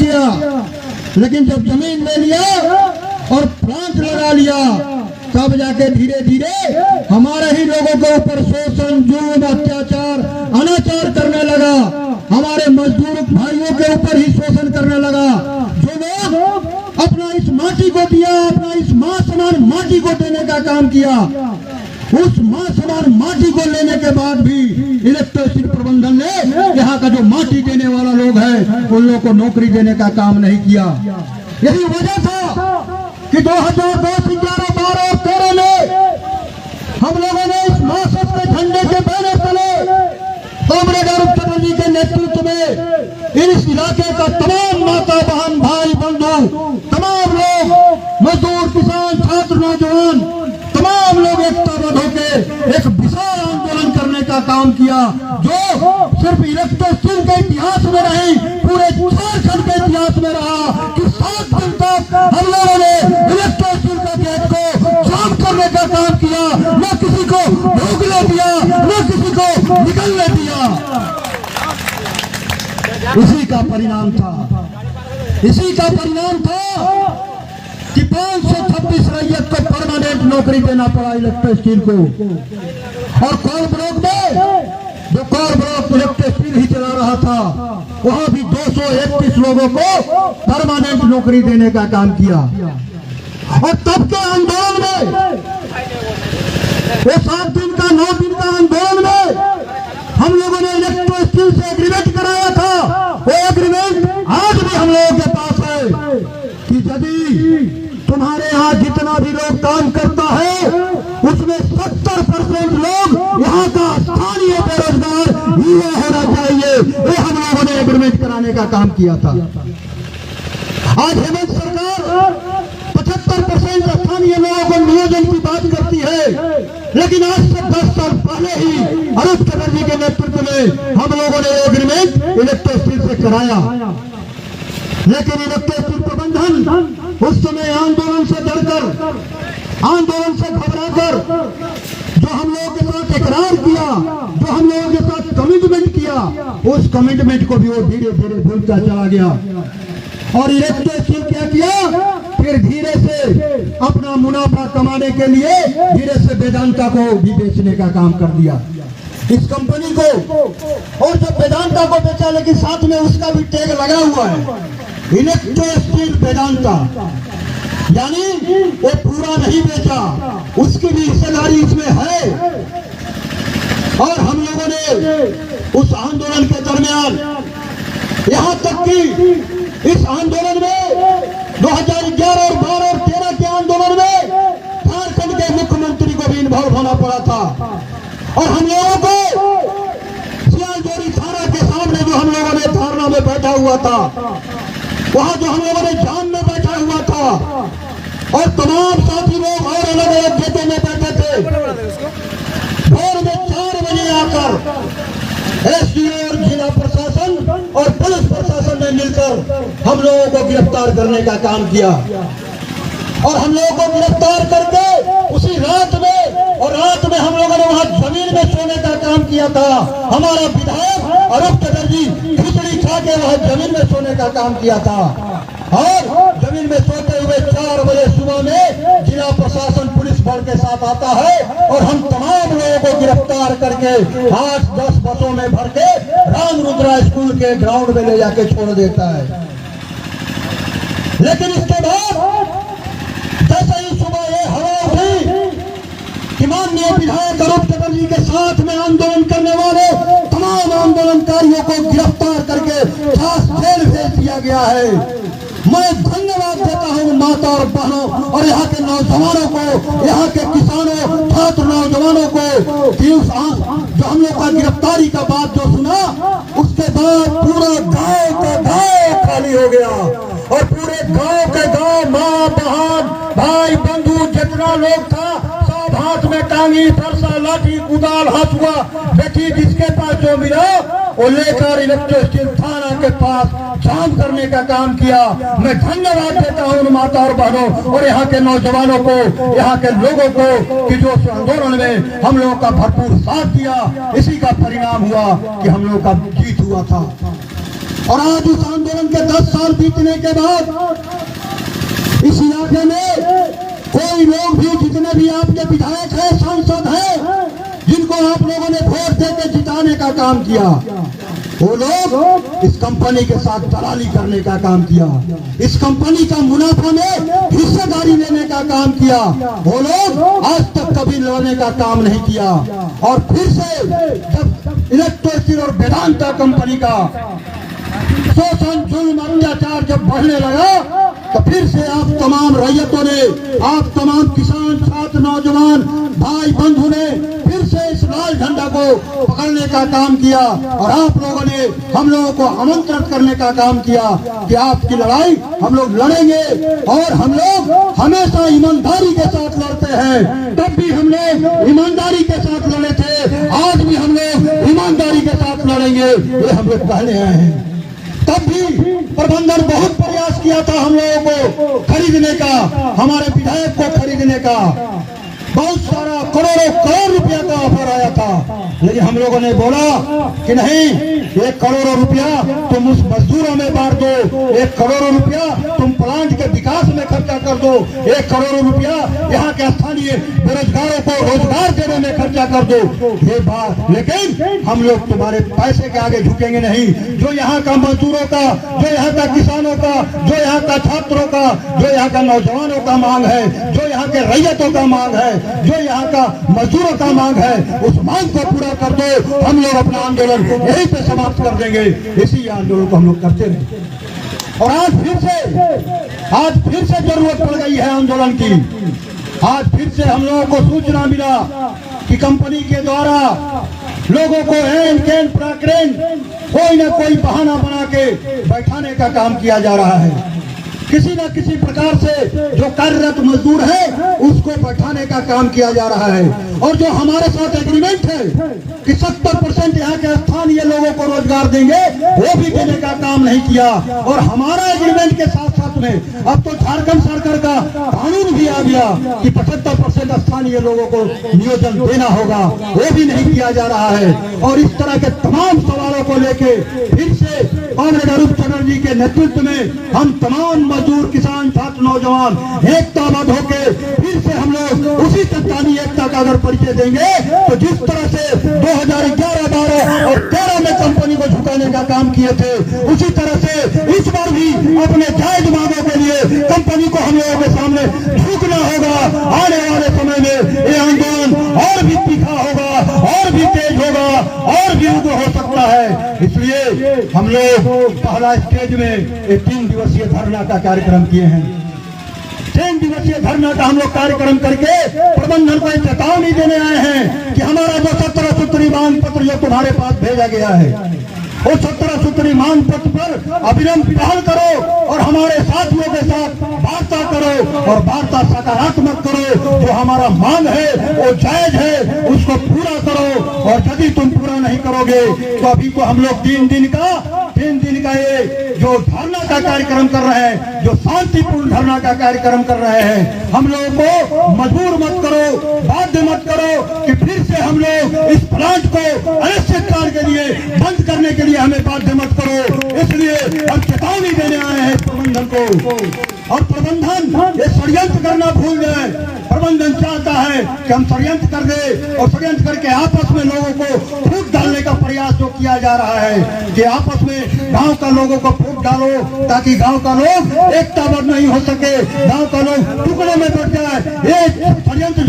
किया, लेकिन जब जमीन ले लिया और प्लांट लगा लिया तब जाके धीरे धीरे हमारे ही लोगों के ऊपर शोषण, जुल्म, अत्याचार, अनाचार करने लगा। हमारे मजदूर भाइयों के ऊपर ही शोषण करने लगा। जो लोग अपना इस माटी को दिया, अपना इस मां समान माटी को देने का काम किया, उस मां समान माटी को लेने के बाद भी इलेक्ट्रिसिटी प्रबंधन ने यहाँ का जो माटी देने वाला लोग है उन लोगों को नौकरी देने का काम नहीं किया। यही वजह था कि 2010, 11, 12 और 13 में हम लोगों ने इस मार्क्सिस्ट के झंडे के बैनर तले कॉमरेड अरूप चटर्जी के नेतृत्व में इस इलाके का तमाम माता बहन भाई बंधु, तमाम लोग, मजदूर, किसान, छात्र, नौजवान, तमाम लोग एकताबद्ध होकर एक विशाल आंदोलन करने का काम किया, जो सिर्फ इलेक्ट्रिसिटी के इतिहास में नहीं, पूरे झारखंड के इतिहास में रहा कि 7 दिन तक हम लोगों ने इलेक्ट्रिसिटी का गेट को जाम करने का काम किया, न किसी को रोकने दिया, न किसी को निकलने दिया। इसी का परिणाम था कि 526 रैयत को परमानेंट नौकरी देना पड़ा इलेक्ट्रिसिटी को। और कोल ब्लॉक में जो कोल ब्लॉक इलेक्ट्रिसिटी ही चला रहा था, वहां भी 231 लोगों को परमानेंट नौकरी देने का काम किया। और तब के आंदोलन में, वो 7 दिन का 9 दिन का आंदोलन में हम लोगों ने इलेक्ट्रिसिटी से एग्रीमेंट कराया था। वो एग्रीमेंट आज भी हम लोगों के पास है कि यदि तुम्हारे यहाँ जितना भी लोग काम करता है उसमें 70% लोग यहाँ का स्थानीय बेरोजगार युवा होना चाहिए। ये हम लोगों ने एग्रीमेंट कराने का काम किया था। आज हेमंत सरकार 75% स्थानीय लोगों को नियोजन की बात करती है, लेकिन आज से 10 साल पहले ही अरूप चटर्जी के नेतृत्व में हम लोगों ने एग्रीमेंट इलेक्ट्रिसिटी से कराया। लेकिन इलेक्ट्रिसिटी प्रबंधन उस समय आंदोलन से डरकर, आंदोलन से घबराकर जो हम लोगों के साथ इकरार किया, जो हम लोगों के साथ कमिटमेंट किया, उस कमिटमेंट को भी वो धीरे धीरे भूलता चला गया। और इलेक्ट्रिसिटी क्या किया, फिर धीरे से अपना मुनाफा कमाने के लिए धीरे से वेदांता को भी बेचने का काम कर दिया, इस कंपनी को। और जब वेदांता को बेचा, लेकिन साथ में उसका भी टैग लगा हुआ है इलेक्ट्रिसिटी वेदांता, यानी वो पूरा नहीं बेचा, उसकी भी हिस्सेदारी इसमें है। और हम लोगों ने उस आंदोलन के दरमियान, यहाँ तक कि इस आंदोलन में 2011 और 12 और 13 के आंदोलन में झारखंड के मुख्यमंत्री को भी इन्वॉल्व होना पड़ा था। और हम लोगों को सियालजोरी थाना के सामने जो हम लोगों ने धरना में बैठा हुआ था, वहां जो हम लोगों ने जाम में बैठा हुआ था, और तमाम साथी लोग और अलग अलग गेटों में बैठे थे, भोर में 4 बजे आकर एसडीओ और जिला प्रशासन और पुलिस प्रशासन ने मिलकर हम लोगों को गिरफ्तार करने का काम किया। और हम लोगों को गिरफ्तार करके उसी रात में, और रात में हम लोगों ने वहां जमीन में सोने का काम किया था। हमारा विधायक अरूप चटर्जी खिचड़ी खा के वहां जमीन में सोने का काम किया था। और जमीन में सोते हुए 4 बजे सुबह में जिला प्रशासन पुलिस बल के साथ आता है और हम तमाम लोगों को गिरफ्तार करके 8-10 बसों में भर के रामरुद्रा स्कूल के ग्राउंड में ले जाके छोड़ देता है। लेकिन इसके बाद जैसे ही सुबह ये हवा उठी कि माननीय विधायक अरूप चटर्जी के साथ में आंदोलन करने वाले तमाम आंदोलनकारियों को गिरफ्तार करके खास जेल भेज दिया गया है। मैं धन्यवाद देता हूं माता और बहनों और यहाँ के नौजवानों को, यहाँ के किसानों, छात्र नौजवानों को कि उस जो हम लोग का गिरफ्तारी का बात जो सुना, उसके बाद पूरा गांव का गांव खाली हो गया। और पूरे गांव के गांव माँ बहन भाई बंधु जितना लोग था, सब हाथ में टांगी, फरसा, लाठी, कुदाल, हसुआ, बेटी जिसके पास जो मिला वो लेकर इलेक्ट्रिसिटी थाना के पास जाम करने का काम किया। मैं धन्यवाद देता हूं उन माता और बहनों और यहाँ के नौजवानों को, यहाँ के लोगों को कि जो आंदोलन में हम लोगों का भरपूर साथ दिया। इसी का परिणाम हुआ कि हम लोगों का जीत हुआ था। और आज उस आंदोलन के 10 साल बीतने के बाद इस इलाके में कोई लोग भी, जितने भी आपके विधायक हैं, सांसद हैं, जिनको आप लोगों ने वोट देकर जिताने का काम किया, वो लोग इस कंपनी के साथ दलाली करने का काम किया, इस कंपनी का मुनाफा में हिस्सेदारी लेने का काम किया। वो लोग आज तक कभी लड़ने का काम नहीं किया। और फिर से जब इलेक्ट्रिसिटी और वेदांता कंपनी का शोषण, जुल्म, अत्याचार जब बढ़ने लगा, तो फिर से आप तमाम रैयतों ने, आप तमाम किसान, छात्र, नौजवान भाई बंधु ने फिर से इस लाल झंडा को पकड़ने का काम किया और आप लोगों ने हम लोगों को आमंत्रित करने का काम किया कि आपकी लड़ाई हम लोग लड़ेंगे और हम लोग हमेशा ईमानदारी के साथ लड़ते हैं। तब भी हम लोग ईमानदारी के साथ लड़े थे, आज भी हम लोग ईमानदारी के साथ लड़ेंगे, ये हम लोग कहने आए हैं। तब भी प्रबंधन बहुत प्रयास किया था हम लोगों को खरीदने का, हमारे विधायक को खरीदने का, बहुत सारा करोड़ों करोड़ रुपया का ऑफर आया था, लेकिन हम लोगों ने बोला कि नहीं, 1 करोड़ रुपया तुम उस मजदूरों में बांट दो, 1 करोड़ रुपया तुम प्लांट के विकास में खर्चा कर दो, 1 करोड़ रुपया यहाँ के स्थानीय बेरोजगारों को रोजगार देने में खर्चा कर दो। ये बात, लेकिन हम लोग तुम्हारे पैसे के आगे झुकेंगे नहीं। जो यहाँ का मजदूरों का, जो यहाँ का किसानों का, जो यहाँ का छात्रों का, जो यहाँ का नौजवानों का मांग है, जो यहाँ के रैयतों का मांग है, जो यहाँ का मजदूरों का मांग है, उस मांग को पूरा कर दो। हम लोग अपना आंदोलन यहीं पे समाप्त कर देंगे। इसी आंदोलन को हम लोग करते रहे और आज फिर से जरूरत पड़ गई है आंदोलन की। आज फिर से हम लोगों को सूचना मिला कि कंपनी के द्वारा लोगों को एन कैन प्राक्रेन कोई न कोई बहाना बना के बैठाने का काम किया जा रहा है। किसी न किसी प्रकार से जो कार्यरत मजदूर है उसको बैठाने का काम किया जा रहा है। और जो हमारे साथ एग्रीमेंट है कि 70% यहाँ के स्थानीय लोगों को रोजगार देंगे, वो भी देने का काम नहीं किया। और हमारा एग्रीमेंट के साथ साथ में अब तो झारखंड सरकार का कानून भी आ गया कि 75% स्थानीय लोगों को नियोजन देना होगा, वो भी नहीं किया जा रहा है। और इस तरह के तमाम सवालों को लेके फिर से कांग्रेस अरूप चटर्जी के नेतृत्व में हम तमाम मजदूर, किसान, छात्र, नौजवान एकताबद्ध होकर फिर से हम लोग उसी सत्तानी एकता का अगर परिचय देंगे तो जिस तरह से 2011, 12 और 13 में कंपनी को झुकाने का काम किए थे, उसी तरह से इस बार भी अपने जायज मांगों के लिए कंपनी को हम लोगों के सामने झुकना होगा। आने वाले समय में ये आंदोलन और भी तीखा होगा, और भी तेज होगा, और भी उग्र हो सकता है। इसलिए हम लोग पहला स्टेज में एक 3 दिवसीय धरना का कार्यक्रम किए हैं। 3 दिवसीय धरना का हम लोग कार्यक्रम करके प्रबंधन को चेतावनी देने आए हैं कि हमारा जो 17 सूत्री मांग पत्र जो तुम्हारे पास भेजा गया है, वो 17 सूत्री मांग पत्र पर अविलंब पहल करो और हमारे साथियों के साथ वार्ता करो और वार्ता सकारात्मक करो। जो हमारा मांग है वो जायज है, उसको पूरा करो। और यदि तुम पूरा नहीं करोगे तो अभी को हम लोग 3 दिन का ये जो धरना का कार्यक्रम कर रहे हैं, जो शांतिपूर्ण धरना का कार्यक्रम कर रहे हैं, हम लोगों को मजबूर मत करो, बाध्य मत करो कि फिर से हम लोग इस प्लांट को अनिश्चितकाल के लिए बंद करने के लिए हमें बाध्य मत करो। इसलिए हम चेतावनी देने आए हैं प्रबंधन को। और प्रबंधन ये षड्यंत्र करना भूल जाए। प्रबंधन चाहता है कि हम षड्यंत्र कर दे और षड्यंत्र करके आपस में लोगों को फूट डालने का प्रयास जो किया जा रहा है कि आपस में गांव का लोगों को फूट डालो ताकि गांव का लोग एकताबद्ध नहीं हो सके, गांव का लोग टुकड़े में बढ़ जाए। ये षड्यंत्र